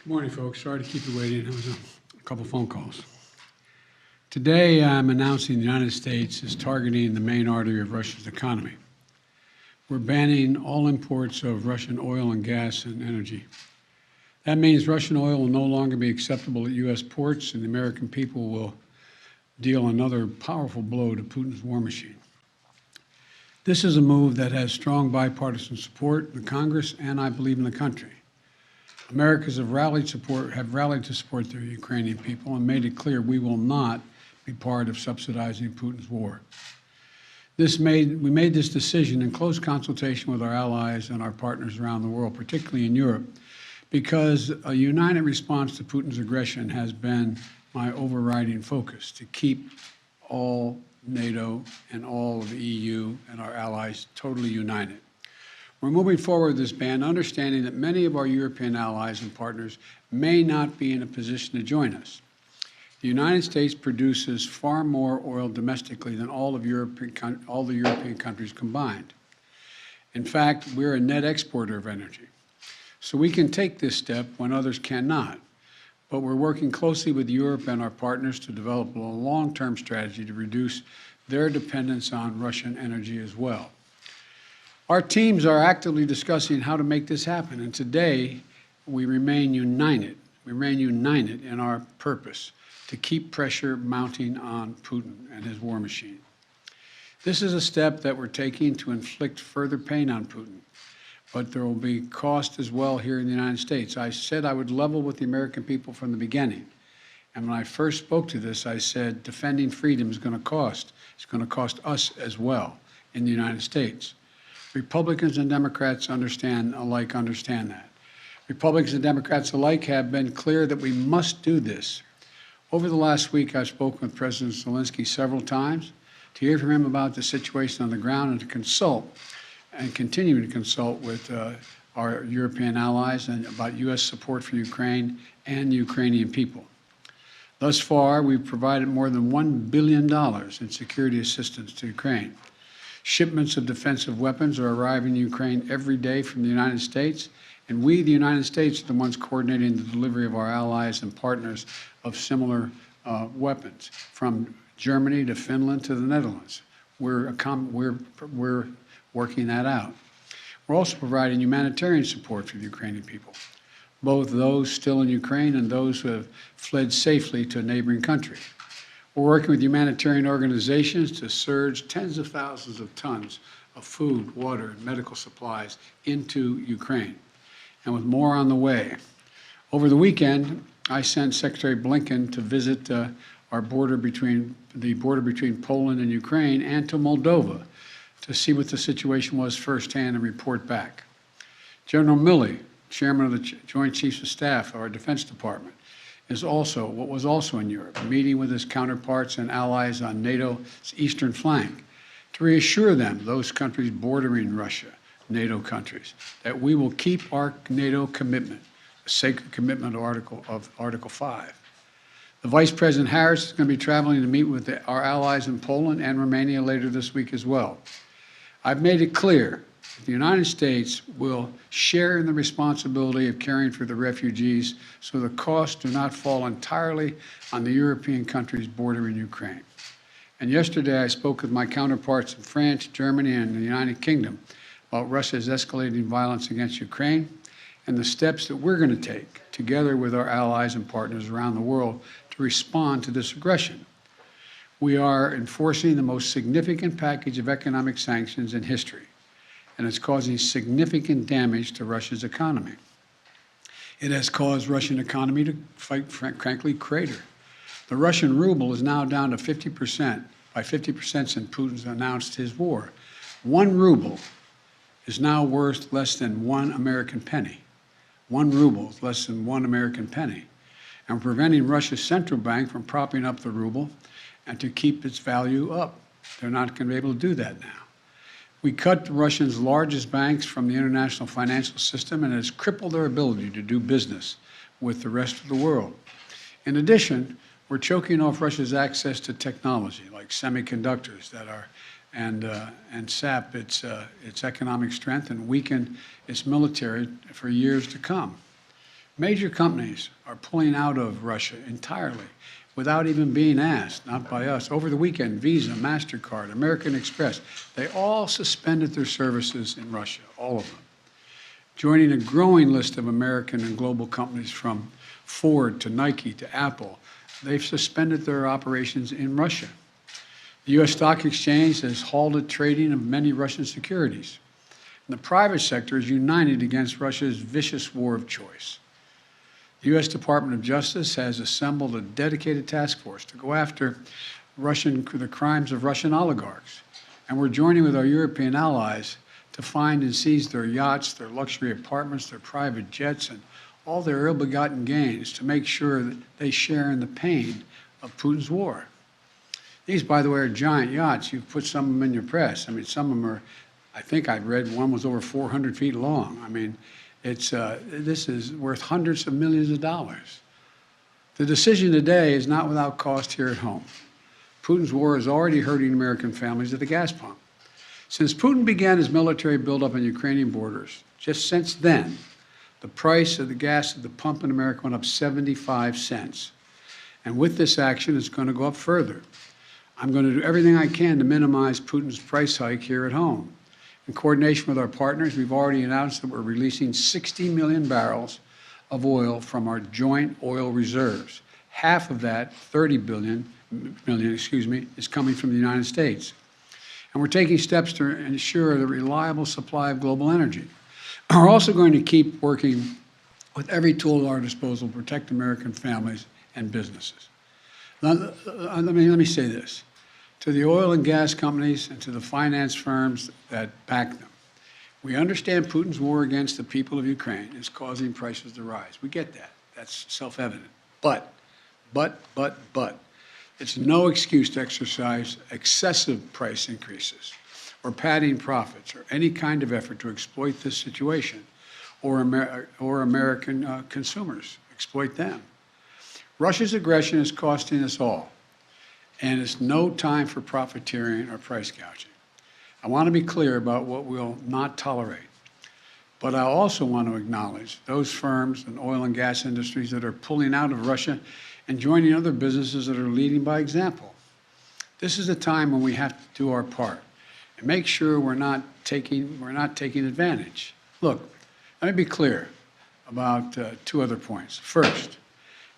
Good morning, folks. Sorry to keep you waiting. There was a couple phone calls. Today, I'm announcing the United States is targeting the main artery of Russia's economy. We're banning all imports of Russian oil and gas and energy. That means Russian oil will no longer be acceptable at U.S. ports, and the American people will deal another powerful blow to Putin's war machine. This is a move that has strong bipartisan support in the Congress and, I believe, in the country. Americans have rallied to support the Ukrainian people and made it clear we will not be part of subsidizing Putin's war. We made this decision in close consultation with our allies and our partners around the world, particularly in Europe, because a united response to Putin's aggression has been my overriding focus, to keep all NATO and all of the EU and our allies totally united. We're moving forward with this ban, understanding that many of our European allies and partners may not be in a position to join us. The United States produces far more oil domestically than all the European countries combined. In fact, we're a net exporter of energy. So we can take this step when others cannot. But we're working closely with Europe and our partners to develop a long-term strategy to reduce their dependence on Russian energy as well. Our teams are actively discussing how to make this happen, and today we remain united. We remain united in our purpose to keep pressure mounting on Putin and his war machine. This is a step that we're taking to inflict further pain on Putin, but there will be cost as well here in the United States. I said I would level with the American people from the beginning, and when I first spoke to this, I said defending freedom is going to cost. It's going to cost us as well in the United States. Republicans and Democrats understand that. Republicans and Democrats alike have been clear that we must do this. Over the last week, I've spoken with President Zelensky several times to hear from him about the situation on the ground and to consult and continue to consult with our European allies and about U.S. support for Ukraine and the Ukrainian people. Thus far, we've provided more than $1 billion in security assistance to Ukraine. Shipments of defensive weapons are arriving in Ukraine every day from the United States, and we, the United States, are the ones coordinating the delivery of our allies and partners of similar weapons, from Germany to Finland to the Netherlands. We're working that out. We're also providing humanitarian support for the Ukrainian people, both those still in Ukraine and those who have fled safely to a neighboring country. We're working with humanitarian organizations to surge tens of thousands of tons of food, water, and medical supplies into Ukraine, and with more on the way. Over the weekend, I sent Secretary Blinken to visit our border between Poland and Ukraine and to Moldova to see what the situation was firsthand and report back. General Milley, Chairman of the Joint Chiefs of Staff of our Defense Department, was also in Europe, meeting with his counterparts and allies on NATO's eastern flank to reassure them, those countries bordering Russia, NATO countries, that we will keep our NATO commitment, a sacred commitment of Article 5. The Vice President Harris is going to be traveling to meet with our allies in Poland and Romania later this week as well. I've made it clear that the United States will share in the responsibility of caring for the refugees so the costs do not fall entirely on the European countries bordering Ukraine. And yesterday I spoke with my counterparts in France, Germany, and the United Kingdom about Russia's escalating violence against Ukraine and the steps that we're going to take together with our allies and partners around the world to respond to this aggression. We are enforcing the most significant package of economic sanctions in history, and it's causing significant damage to Russia's economy. It has caused Russian economy to, frankly, crater. The Russian ruble is now down to 50%, by 50% since Putin's announced his war. 1 ruble is now worth less than 1 American penny. 1 ruble is less than 1 American penny. And we're preventing Russia's central bank from propping up the ruble and to keep its value up. They're not going to be able to do that now. We cut Russia's largest banks from the international financial system, and it has crippled their ability to do business with the rest of the world. In addition, we're choking off Russia's access to technology like semiconductors and sap its economic strength and weaken its military for years to come. Major companies are pulling out of Russia entirely without even being asked, not by us. Over the weekend, Visa, MasterCard, American Express, they all suspended their services in Russia, all of them, joining a growing list of American and global companies from Ford to Nike to Apple. They've suspended their operations in Russia. The U.S. Stock Exchange has halted trading of many Russian securities. And the private sector is united against Russia's vicious war of choice. The U.S. Department of Justice has assembled a dedicated task force to go after the crimes of Russian oligarchs. And we're joining with our European allies to find and seize their yachts, their luxury apartments, their private jets, and all their ill-begotten gains to make sure that they share in the pain of Putin's war. These, by the way, are giant yachts. You've put some of them in your press. I mean, some of them are, I think I've read one was over 400 feet long. I mean, this is worth hundreds of millions of dollars. The decision today is not without cost here at home. Putin's war is already hurting American families at the gas pump. Since Putin began his military buildup on Ukrainian borders, just since then, the price of the gas at the pump in America went up 75 cents. And with this action, it's going to go up further. I'm going to do everything I can to minimize Putin's price hike here at home. In coordination with our partners, we've already announced that we're releasing 60 million barrels of oil from our joint oil reserves. Half of that, 30 million, is coming from the United States. And we're taking steps to ensure the reliable supply of global energy. We're also going to keep working with every tool at our disposal to protect American families and businesses. Now, let me say this. To the oil and gas companies and to the finance firms that back them, we understand Putin's war against the people of Ukraine is causing prices to rise. We get that. That's self-evident. But, it's no excuse to exercise excessive price increases or padding profits or any kind of effort to exploit this situation or American consumers, exploit them. Russia's aggression is costing us all, and it's no time for profiteering or price gouging. I want to be clear about what we'll not tolerate, but I also want to acknowledge those firms and oil and gas industries that are pulling out of Russia and joining other businesses that are leading by example. This is a time when we have to do our part and make sure we're not taking advantage. Look, let me be clear about two other points. First,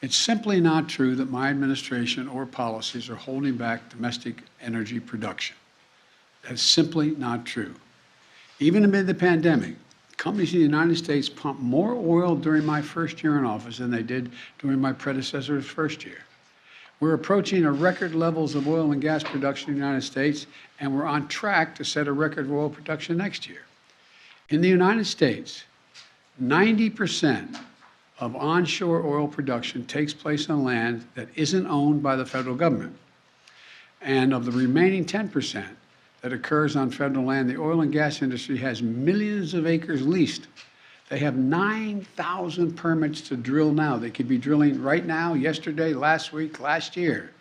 it's simply not true that my administration or policies are holding back domestic energy production. That's simply not true. Even amid the pandemic, companies in the United States pumped more oil during my first year in office than they did during my predecessor's first year. We're approaching a record levels of oil and gas production in the United States, and we're on track to set a record of oil production next year. In the United States, 90% of onshore oil production takes place on land that isn't owned by the federal government. And of the remaining 10% that occurs on federal land, the oil and gas industry has millions of acres leased. They have 9,000 permits to drill now. They could be drilling right now, yesterday, last week, last year.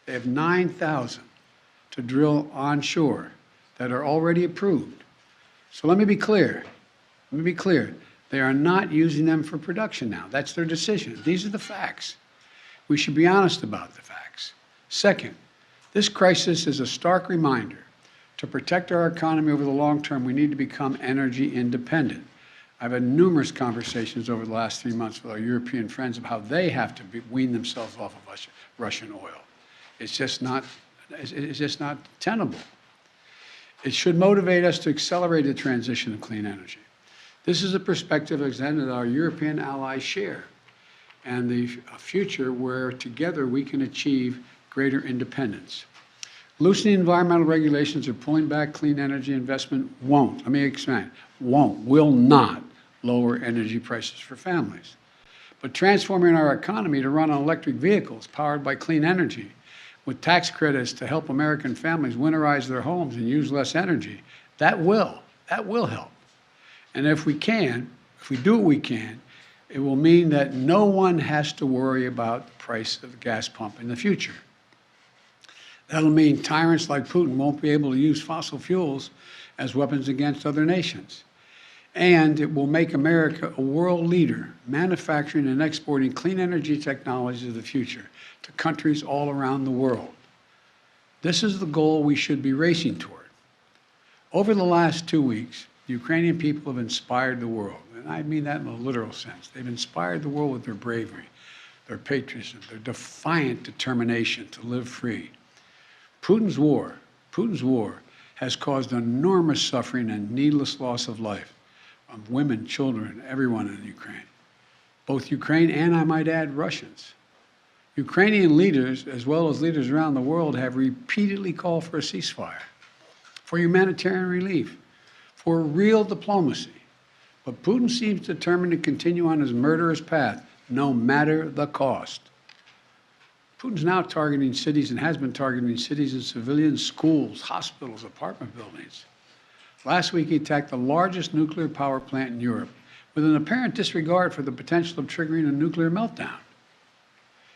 They have 9,000 to drill onshore that are already approved. So let me be clear. They are not using them for production now. That's their decision. These are the facts. We should be honest about the facts. Second, this crisis is a stark reminder to protect our economy over the long term, we need to become energy independent. I've had numerous conversations over the last 3 months with our European friends of how they have to wean themselves off of Russian oil. It's just not tenable. It should motivate us to accelerate the transition to clean energy. This is a perspective that our European allies share, and the future where together we can achieve greater independence. Loosening environmental regulations or pulling back clean energy investment will not lower energy prices for families. But transforming our economy to run on electric vehicles powered by clean energy with tax credits to help American families winterize their homes and use less energy, that will help. And if we do what we can, it will mean that no one has to worry about the price of the gas pump in the future. That'll mean tyrants like Putin won't be able to use fossil fuels as weapons against other nations. And it will make America a world leader, manufacturing and exporting clean energy technologies of the future to countries all around the world. This is the goal we should be racing toward. Over the last 2 weeks, the Ukrainian people have inspired the world, and I mean that in a literal sense. They've inspired the world with their bravery, their patriotism, their defiant determination to live free. Putin's war has caused enormous suffering and needless loss of life of women, children, everyone in Ukraine, both Ukraine and, I might add, Russians. Ukrainian leaders, as well as leaders around the world, have repeatedly called for a ceasefire, for humanitarian relief, for real diplomacy. But Putin seems determined to continue on his murderous path, no matter the cost. Putin's now targeting cities and has been targeting cities and civilians, schools, hospitals, apartment buildings. Last week, he attacked the largest nuclear power plant in Europe with an apparent disregard for the potential of triggering a nuclear meltdown.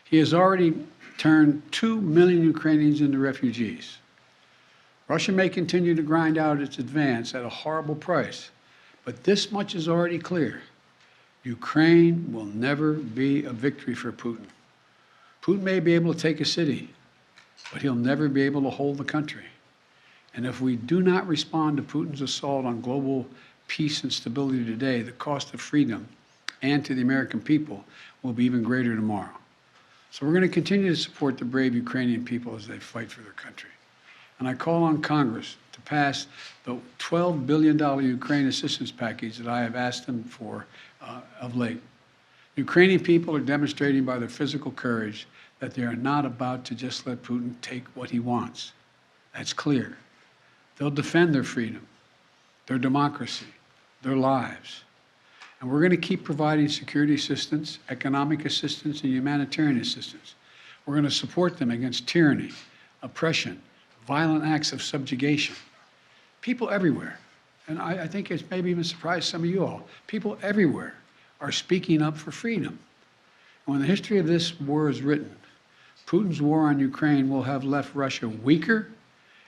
He has already turned 2 million Ukrainians into refugees. Russia may continue to grind out its advance at a horrible price, but this much is already clear. Ukraine will never be a victory for Putin. Putin may be able to take a city, but he'll never be able to hold the country. And if we do not respond to Putin's assault on global peace and stability today, the cost of freedom and to the American people will be even greater tomorrow. So we're going to continue to support the brave Ukrainian people as they fight for their country. And I call on Congress to pass the $12 billion Ukraine assistance package that I have asked them for of late. Ukrainian people are demonstrating by their physical courage that they are not about to just let Putin take what he wants. That's clear. They'll defend their freedom, their democracy, their lives. And we're going to keep providing security assistance, economic assistance, and humanitarian assistance. We're going to support them against tyranny, oppression, violent acts of subjugation. People everywhere, and I think it's maybe even surprised some of you all, people everywhere are speaking up for freedom. And when the history of this war is written, Putin's war on Ukraine will have left Russia weaker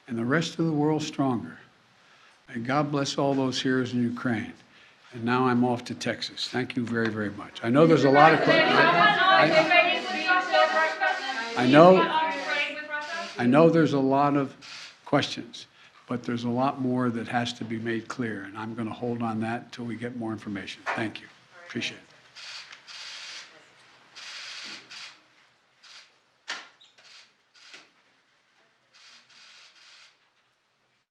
and the rest of the world stronger. May God bless all those heroes in Ukraine. And now I'm off to Texas. Thank you very, very much. I know there's a lot of questions. I know there's a lot of questions, but there's a lot more that has to be made clear, and I'm going to hold on that until we get more information. Thank you. Appreciate it.